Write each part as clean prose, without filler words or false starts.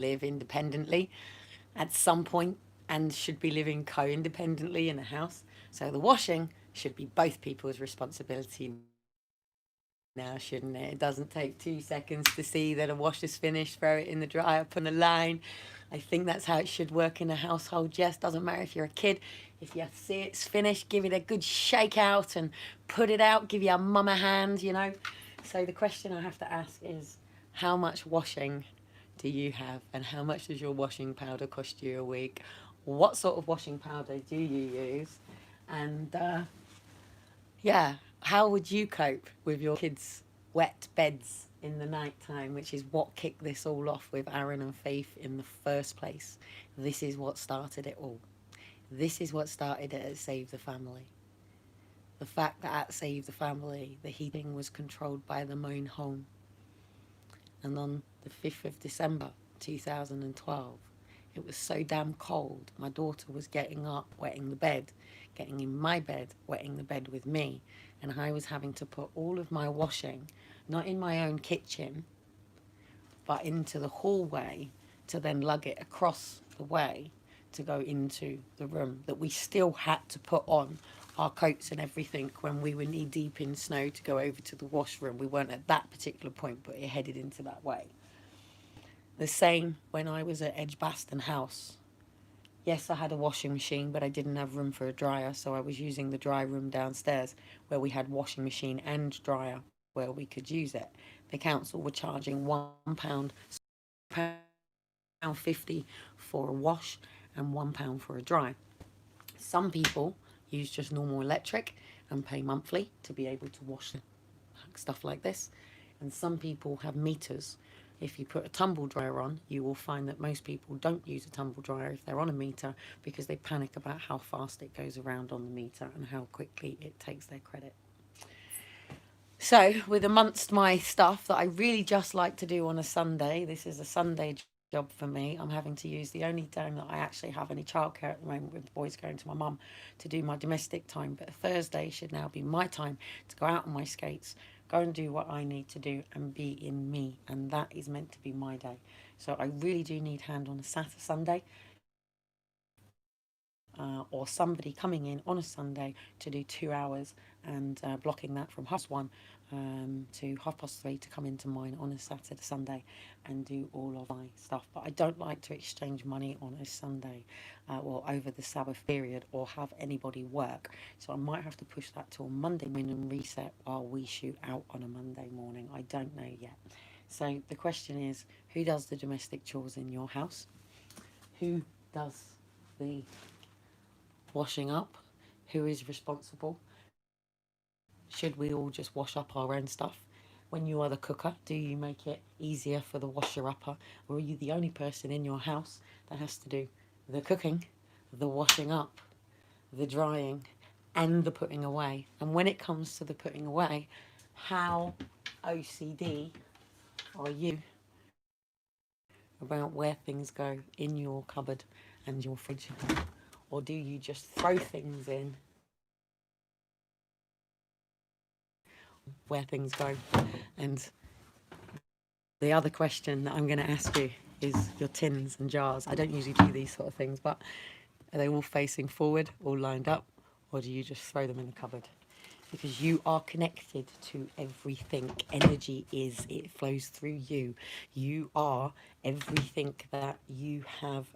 live independently at some point and should be living co-independently in a house. So the washing should be both people's responsibility now, shouldn't it? It doesn't take 2 seconds to see that a wash is finished, throw it in the dryer, put on the line. I think that's how it should work in a household. Yes, doesn't matter if you're a kid. If you see it's finished, give it a good shake out and put it out. Give your mum a hand. So the question I have to ask is, how much washing do you have, and how much does your washing powder cost you a week? What sort of washing powder do you use? And yeah, how would you cope with your kids' wet beds in the night time, which is what kicked this all off with Aaron and Faith in the first place? This is what started it all. This is what started it at Save the Family. The fact that at Save the Family, the heating was controlled by the Moan Home. And on the 5th of December 2012, it was so damn cold. My daughter was getting up, wetting the bed, getting in my bed, wetting the bed with me. And I was having to put all of my washing, not in my own kitchen, but into the hallway to then lug it across the way to go into the room that we still had to put on our coats and everything when we were knee deep in snow to go over to the washroom. We weren't at that particular point, but it headed into that way. The same when I was at Edgbaston House. Yes, I had a washing machine, but I didn't have room for a dryer, so I was using the dry room downstairs where we had washing machine and dryer where we could use it. The council were charging £1, £1.50 for a wash and £1 for a dry. Some people use just normal electric and pay monthly to be able to wash stuff like this. And some people have meters. If you put a tumble dryer on, you will find that most people don't use a tumble dryer if they're on a meter because they panic about how fast it goes around on the meter and how quickly it takes their credit. So, with amongst my stuff that I really just like to do on a Sunday, this is a Sunday job for me. I'm having to use the only time that I actually have any childcare at the moment with the boys going to my mum to do my domestic time. But Thursday should now be my time to go out on my skates, go and do what I need to do and be in me. And that is meant to be my day. So I really do need hand on a Saturday, Sunday, or somebody coming in on a Sunday to do 2 hours and blocking that from 1 to 3:30 to come into mine on a Saturday, Sunday and do all of my stuff. But I don't like to exchange money on a Sunday or over the Sabbath period or have anybody work. So I might have to push that till Monday morning and reset while we shoot out on a Monday morning. I don't know yet. So the question is, who does the domestic chores in your house? Who does the washing up? Who is responsible? Should we all just wash up our own stuff? When you are the cooker, do you make it easier for the washer-upper? Or are you the only person in your house that has to do the cooking, the washing up, the drying, and the putting away? And when it comes to the putting away, how OCD are you about where things go in your cupboard and your fridge? Or do you just throw things in where things go? And the other question that I'm going to ask you is your tins and jars. I don't usually do these sort of things, but are they all facing forward, all lined up, or do you just throw them in the cupboard? Because you are connected to everything. Energy is, it flows through you. You are everything that you have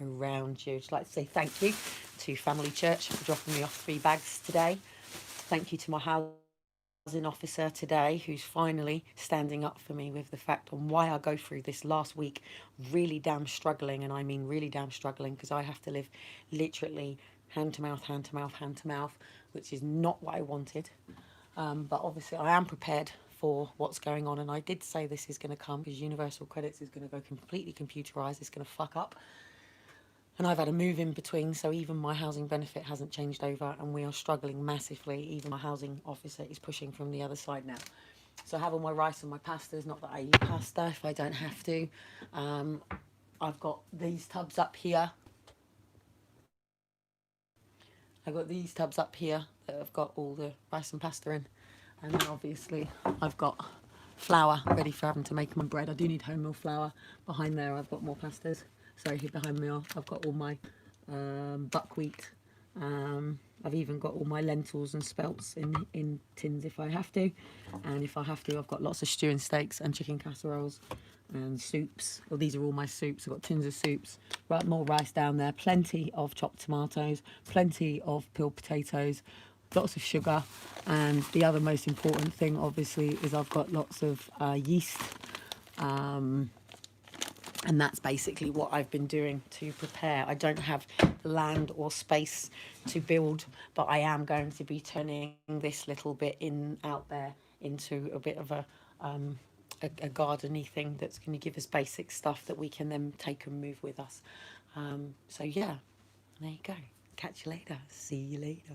around you. I'd like to say thank you to Family Church for dropping me off 3 bags today. Thank you to my housing officer today, who's finally standing up for me with the fact on why I go through this last week really damn struggling. And I mean really damn struggling because I have to live literally hand to mouth, hand to mouth, hand to mouth, which is not what I wanted. But obviously I am prepared for what's going on. And I did say this is going to come because Universal Credits is going to go completely computerised. It's going to fuck up. And I've had a move in between, so even my housing benefit hasn't changed over, and we are struggling massively. Even my housing officer is pushing from the other side now. So having my rice and my pasta is not that I eat pasta if I don't have to. I've got these tubs up here. I've got these tubs up here that have got all the rice and pasta in. And then obviously I've got flour ready for having to make my bread. I do need wholemeal flour. Behind there I've got more pastas. So here behind me I've got all my buckwheat. I've even got all my lentils and spelts in tins if I have to. And if I have to, I've got lots of stewing steaks and chicken casseroles and soups. Well, these are all my soups. I've got tins of soups. Right, more rice down there. Plenty of chopped tomatoes. Plenty of peeled potatoes. Lots of sugar. And the other most important thing, obviously, is I've got lots of yeast. And that's basically what I've been doing to prepare. I don't have land or space to build, but I am going to be turning this little bit out there into a bit of a gardeny thing that's going to give us basic stuff that we can then take and move with us. So yeah, there you go. Catch you later. See you later.